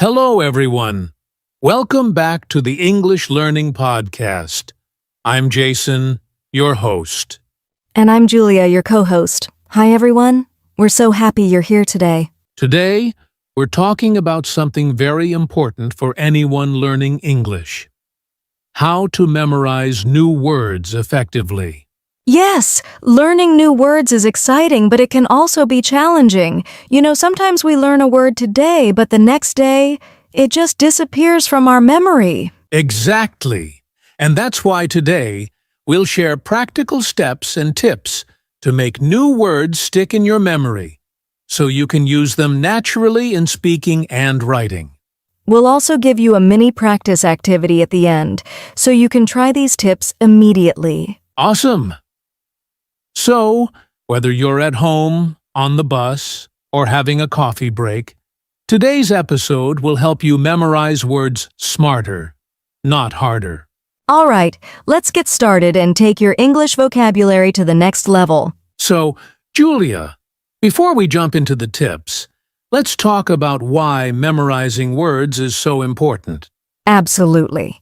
Hello, everyone. Welcome back to the English Learning Podcast. I'm Jason, your host. And I'm Julia, your co-host. Hi, everyone. We're so happy you're here today. Today, we're talking about something very important for anyone learning English. How to memorize new words effectively. Yes, learning new words is exciting, but it can also be challenging. Sometimes we learn a word today, but the next day, it just disappears from our memory. Exactly. And that's why today, we'll share practical steps and tips to make new words stick in your memory, so you can use them naturally in speaking and writing. We'll also give you a mini practice activity at the end, so you can try these tips immediately. Awesome! So, whether you're at home, on the bus, or having a coffee break, today's episode will help you memorize words smarter, not harder. All right, let's get started and take your English vocabulary to the next level. So, Julia, before we jump into the tips, let's talk about why memorizing words is so important. Absolutely.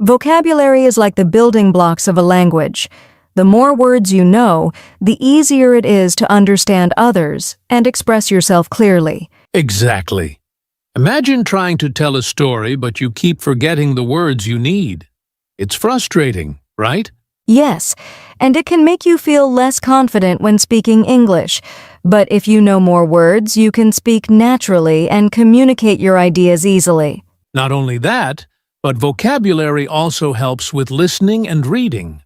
Vocabulary is like the building blocks of a language. The more words you know, the easier it is to understand others and express yourself clearly. Exactly. Imagine trying to tell a story, but you keep forgetting the words you need. It's frustrating, right? Yes, and it can make you feel less confident when speaking English. But if you know more words, you can speak naturally and communicate your ideas easily. Not only that, but vocabulary also helps with listening and reading.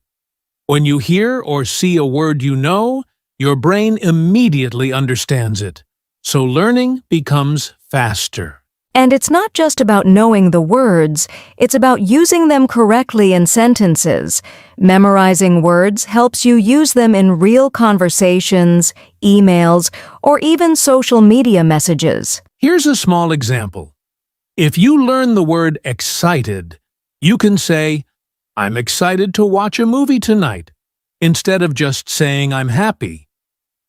When you hear or see a word you know, your brain immediately understands it. So learning becomes faster. And it's not just about knowing the words, it's about using them correctly in sentences. Memorizing words helps you use them in real conversations, emails, or even social media messages. Here's a small example. If you learn the word excited, you can say, "I'm excited to watch a movie tonight," instead of just saying "I'm happy."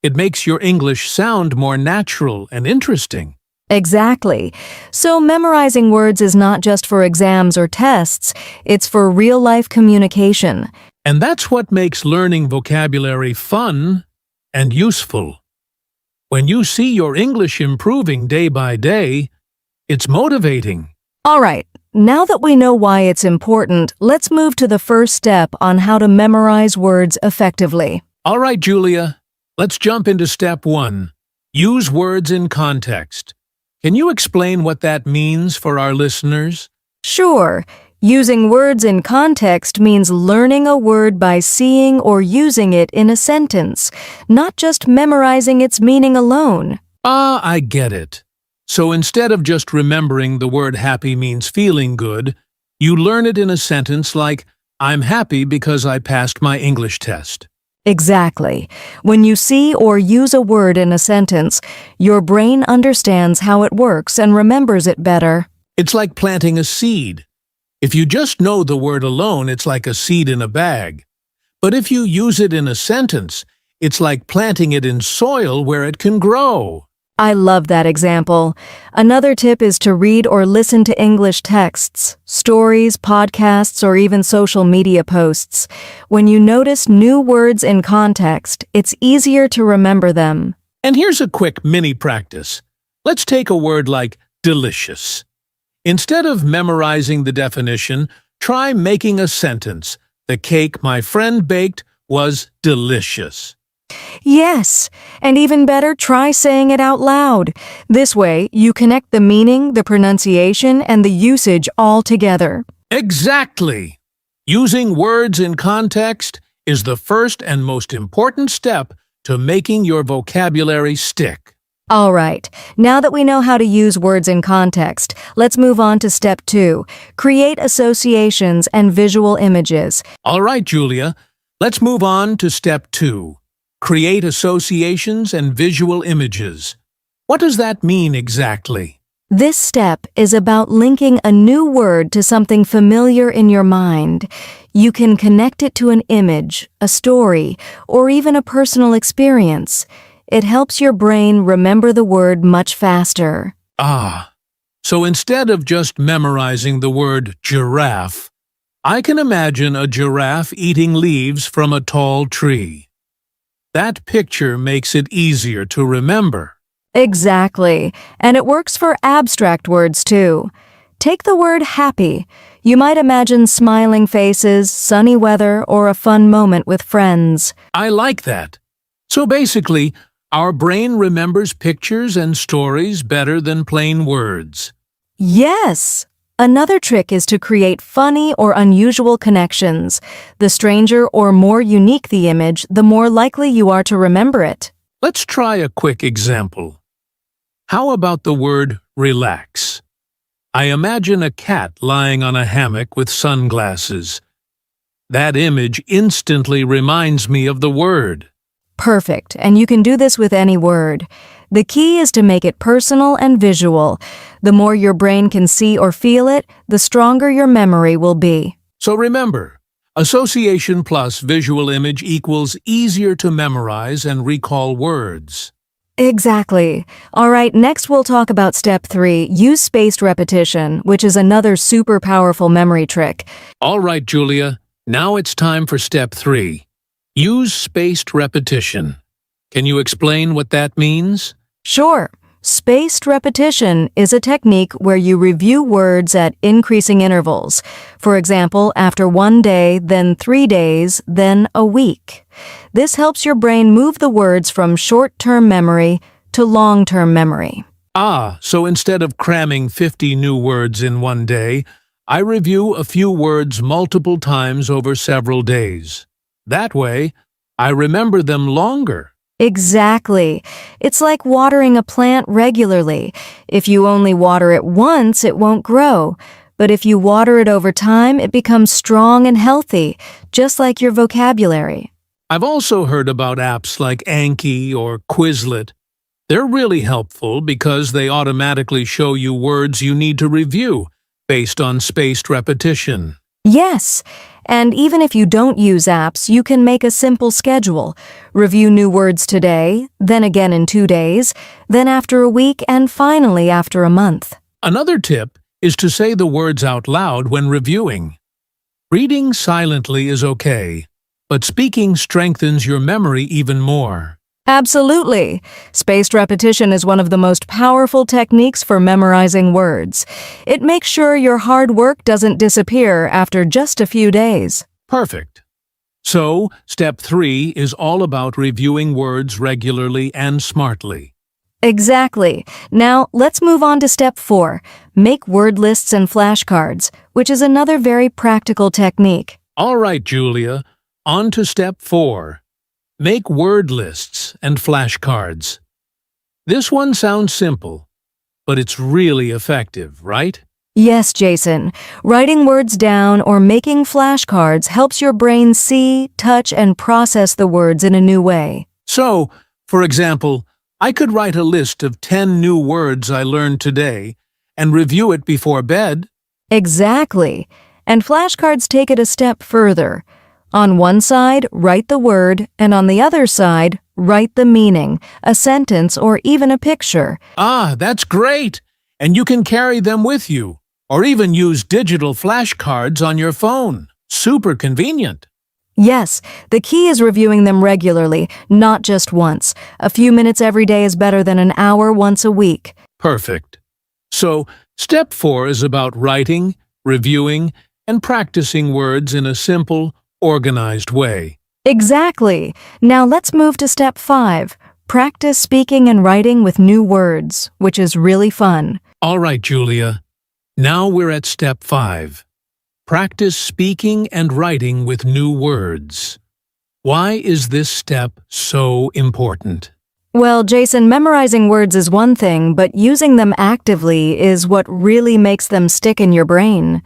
It makes your English sound more natural and interesting. Exactly. So memorizing words is not just for exams or tests, it's for real-life communication. And that's what makes learning vocabulary fun and useful. When you see your English improving day by day, it's motivating. All right, now that we know why it's important, let's move to the first step on how to memorize words effectively. All right, Julia, let's jump into step 1. Use words in context. Can you explain what that means for our listeners? Sure. Using words in context means learning a word by seeing or using it in a sentence, not just memorizing its meaning alone. I get it. So instead of just remembering the word happy means feeling good, you learn it in a sentence like, "I'm happy because I passed my English test." Exactly. When you see or use a word in a sentence, your brain understands how it works and remembers it better. It's like planting a seed. If you just know the word alone, it's like a seed in a bag. But if you use it in a sentence, it's like planting it in soil where it can grow. I love that example. Another tip is to read or listen to English texts, stories, podcasts, or even social media posts. When you notice new words in context, it's easier to remember them. And here's a quick mini practice. Let's take a word like delicious. Instead of memorizing the definition, try making a sentence. "The cake my friend baked was delicious." Yes, and even better, try saying it out loud. This way, you connect the meaning, the pronunciation, and the usage all together. Exactly! Using words in context is the first and most important step to making your vocabulary stick. All right, now that we know how to use words in context, let's move on to step 2. Create associations and visual images. All right, Julia, let's move on to step 2. Create associations and visual images. What does that mean exactly? This step is about linking a new word to something familiar in your mind. You can connect it to an image, a story, or even a personal experience. It helps your brain remember the word much faster. So instead of just memorizing the word giraffe, I can imagine a giraffe eating leaves from a tall tree. That picture makes it easier to remember. Exactly, and it works for abstract words too. Take the word happy. You might imagine smiling faces, sunny weather, or a fun moment with friends. I like that. So basically, our brain remembers pictures and stories better than plain words. Yes! Another trick is to create funny or unusual connections. The stranger or more unique the image, the more likely you are to remember it. Let's try a quick example. How about the word relax? I imagine a cat lying on a hammock with sunglasses. That image instantly reminds me of the word. Perfect, and you can do this with any word. The key is to make it personal and visual. The more your brain can see or feel it, the stronger your memory will be. So remember, association plus visual image equals easier to memorize and recall words. Exactly. All right, next we'll talk about step 3, use spaced repetition, which is another super powerful memory trick. All right, Julia, now it's time for step 3. Use spaced repetition. Can you explain what that means? Sure. Spaced repetition is a technique where you review words at increasing intervals. For example, after 1 day, then 3 days, then a week. This helps your brain move the words from short-term memory to long-term memory. So instead of cramming 50 new words in 1 day, I review a few words multiple times over several days. That way, I remember them longer. Exactly. It's like watering a plant regularly. If you only water it once, it won't grow. But if you water it over time, it becomes strong and healthy, just like your vocabulary. I've also heard about apps like Anki or Quizlet. They're really helpful because they automatically show you words you need to review based on spaced repetition. Yes, and even if you don't use apps, you can make a simple schedule. Review new words today, then again in 2 days, then after a week, and finally after a month. Another tip is to say the words out loud when reviewing. Reading silently is okay, but speaking strengthens your memory even more. Absolutely. Spaced repetition is one of the most powerful techniques for memorizing words. It makes sure your hard work doesn't disappear after just a few days. Perfect. So, step 3 is all about reviewing words regularly and smartly. Exactly. Now, let's move on to step 4. Make word lists and flashcards, which is another very practical technique. All right, Julia, on to step 4. Make word lists and flashcards. This one sounds simple, but it's really effective, right? Yes, Jason. Writing words down or making flashcards helps your brain see, touch, and process the words in a new way. So, for example, I could write a list of 10 new words I learned today and review it before bed. Exactly. And flashcards take it a step further. On one side, write the word, and on the other side, write the meaning, a sentence, or even a picture. That's great! And you can carry them with you, or even use digital flashcards on your phone. Super convenient. Yes, the key is reviewing them regularly, not just once. A few minutes every day is better than an hour once a week. Perfect. So, step 4 is about writing, reviewing, and practicing words in a simple, organized way. Exactly. Now let's move to step 5. Practice speaking and writing with new words, which is really fun. All right, Julia. Now we're at step 5. Practice speaking and writing with new words. Why is this step so important? Well, Jason, memorizing words is one thing, but using them actively is what really makes them stick in your brain.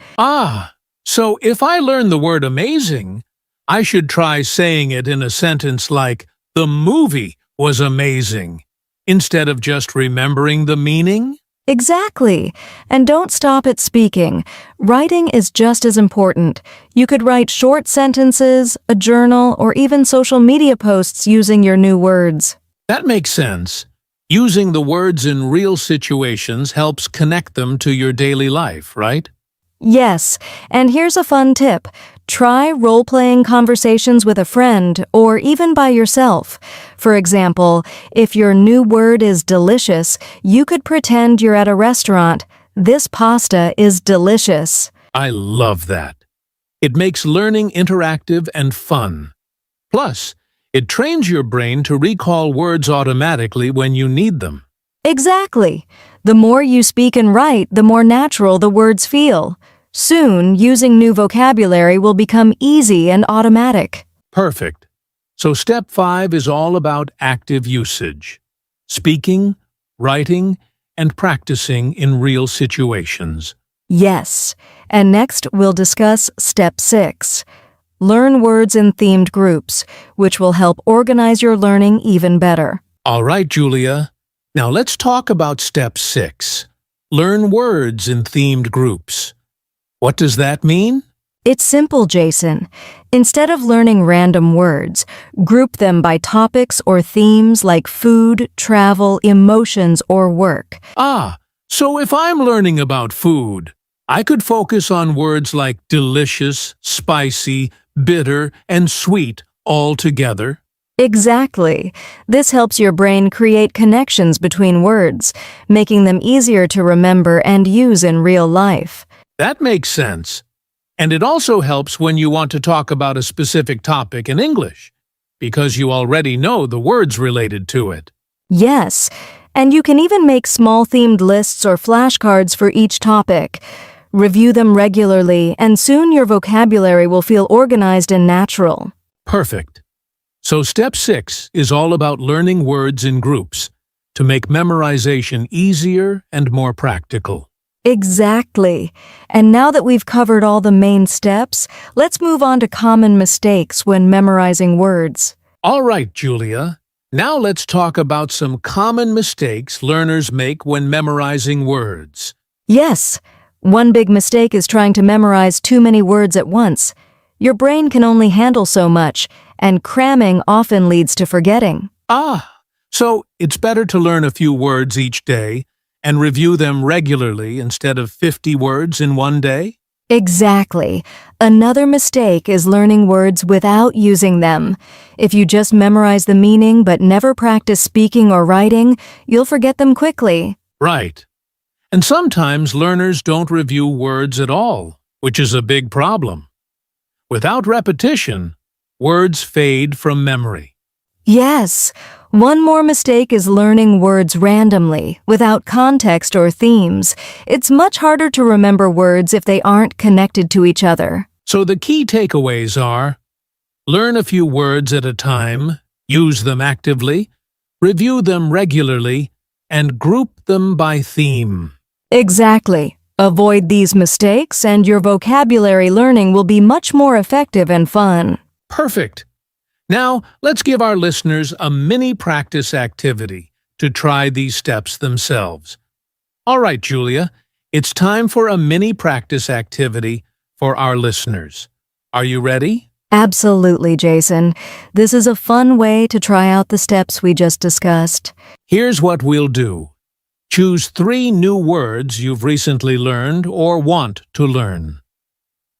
So if I learn the word amazing, I should try saying it in a sentence like, "The movie was amazing," instead of just remembering the meaning? Exactly. And don't stop at speaking. Writing is just as important. You could write short sentences, a journal, or even social media posts using your new words. That makes sense. Using the words in real situations helps connect them to your daily life, right? Yes, and here's a fun tip. Try role-playing conversations with a friend or even by yourself. For example, if your new word is delicious, you could pretend you're at a restaurant. This pasta is delicious. I love that. It makes learning interactive and fun. Plus, it trains your brain to recall words automatically when you need them. Exactly. The more you speak and write, the more natural the words feel. Soon, using new vocabulary will become easy and automatic. Perfect. So step 5 is all about active usage. Speaking, writing, and practicing in real situations. Yes. And next, we'll discuss step 6. Learn words in themed groups, which will help organize your learning even better. All right, Julia. Now let's talk about step 6. Learn words in themed groups. What does that mean? It's simple, Jason. Instead of learning random words, group them by topics or themes like food, travel, emotions, or work. So if I'm learning about food, I could focus on words like delicious, spicy, bitter, and sweet all together. Exactly. This helps your brain create connections between words, making them easier to remember and use in real life. That makes sense. And it also helps when you want to talk about a specific topic in English, because you already know the words related to it. Yes, and you can even make small themed lists or flashcards for each topic. Review them regularly, and soon your vocabulary will feel organized and natural. Perfect. So step 6 is all about learning words in groups to make memorization easier and more practical. Exactly. And now that we've covered all the main steps, let's move on to common mistakes when memorizing words. All right, Julia. Now let's talk about some common mistakes learners make when memorizing words. Yes, one big mistake is trying to memorize too many words at once. Your brain can only handle so much, and cramming often leads to forgetting. So it's better to learn a few words each day and review them regularly instead of 50 words in one day? Exactly. Another mistake is learning words without using them. If you just memorize the meaning but never practice speaking or writing, you'll forget them quickly. Right. And sometimes learners don't review words at all, which is a big problem. Without repetition, words fade from memory. Yes. One more mistake is learning words randomly, without context or themes. It's much harder to remember words if they aren't connected to each other. So the key takeaways are: learn a few words at a time, use them actively, review them regularly, and group them by theme. Exactly. Avoid these mistakes and your vocabulary learning will be much more effective and fun. Perfect. Now, let's give our listeners a mini practice activity to try these steps themselves. All right, Julia, it's time for a mini practice activity for our listeners. Are you ready? Absolutely, Jason. This is a fun way to try out the steps we just discussed. Here's what we'll do. Choose 3 new words you've recently learned or want to learn.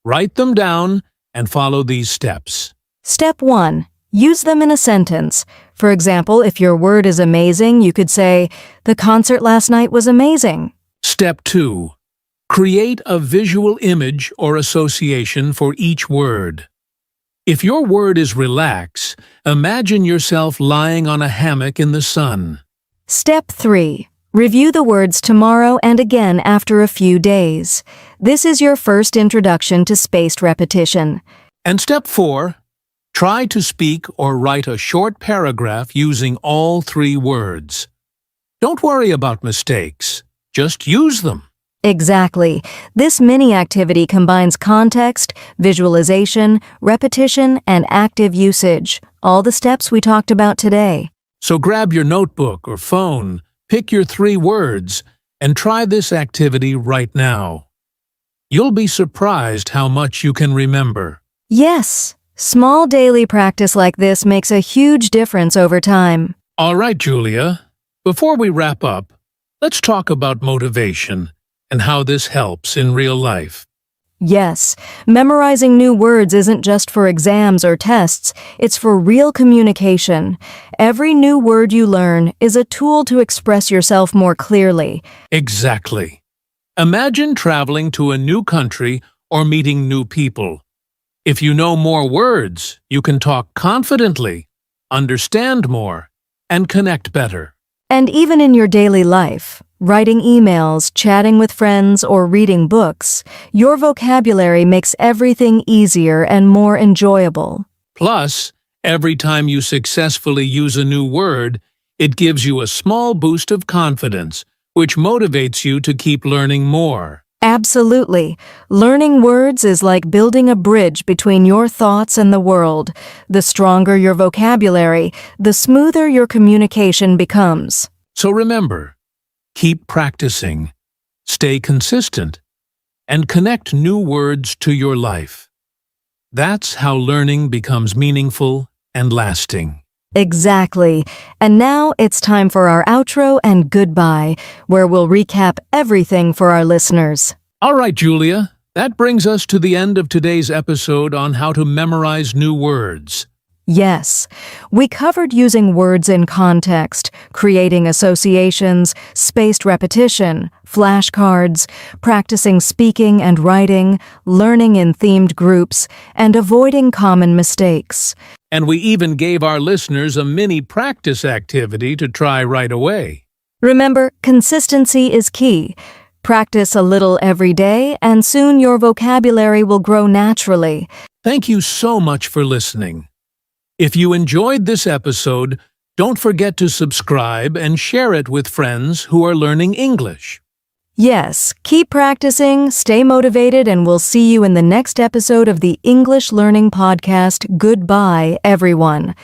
Write them down and follow these steps. Step 1. Use them in a sentence. For example, if your word is amazing, you could say, "The concert last night was amazing." Step 2. Create a visual image or association for each word. If your word is relax, imagine yourself lying on a hammock in the sun. Step 3. Review the words tomorrow and again after a few days. This is your first introduction to spaced repetition. And step 4. Try to speak or write a short paragraph using all 3 words. Don't worry about mistakes. Just use them. Exactly. This mini activity combines context, visualization, repetition, and active usage, all the steps we talked about today. So grab your notebook or phone, pick your 3 words, and try this activity right now. You'll be surprised how much you can remember. Yes, small daily practice like this makes a huge difference over time. All right, Julia. Before we wrap up, let's talk about motivation and how this helps in real life. Yes, memorizing new words isn't just for exams or tests, it's for real communication. Every new word you learn is a tool to express yourself more clearly. Exactly. Imagine traveling to a new country or meeting new people. If you know more words, you can talk confidently, understand more, and connect better. And even in your daily life, writing emails, chatting with friends, or reading books, your vocabulary makes everything easier and more enjoyable. Plus, every time you successfully use a new word, it gives you a small boost of confidence, which motivates you to keep learning more. Absolutely. Learning words is like building a bridge between your thoughts and the world. The stronger your vocabulary, the smoother your communication becomes. So remember, keep practicing, stay consistent, and connect new words to your life. That's how learning becomes meaningful and lasting. Exactly. And now it's time for our outro and goodbye, where we'll recap everything for our listeners. All right, Julia, that brings us to the end of today's episode on how to memorize new words. Yes, we covered using words in context, creating associations, spaced repetition, flashcards, practicing speaking and writing, learning in themed groups, and avoiding common mistakes. And we even gave our listeners a mini practice activity to try right away. Remember, consistency is key. Practice a little every day, and soon your vocabulary will grow naturally. Thank you so much for listening. If you enjoyed this episode, don't forget to subscribe and share it with friends who are learning English. Yes, keep practicing, stay motivated, and we'll see you in the next episode of the English Learning Podcast. Goodbye, everyone.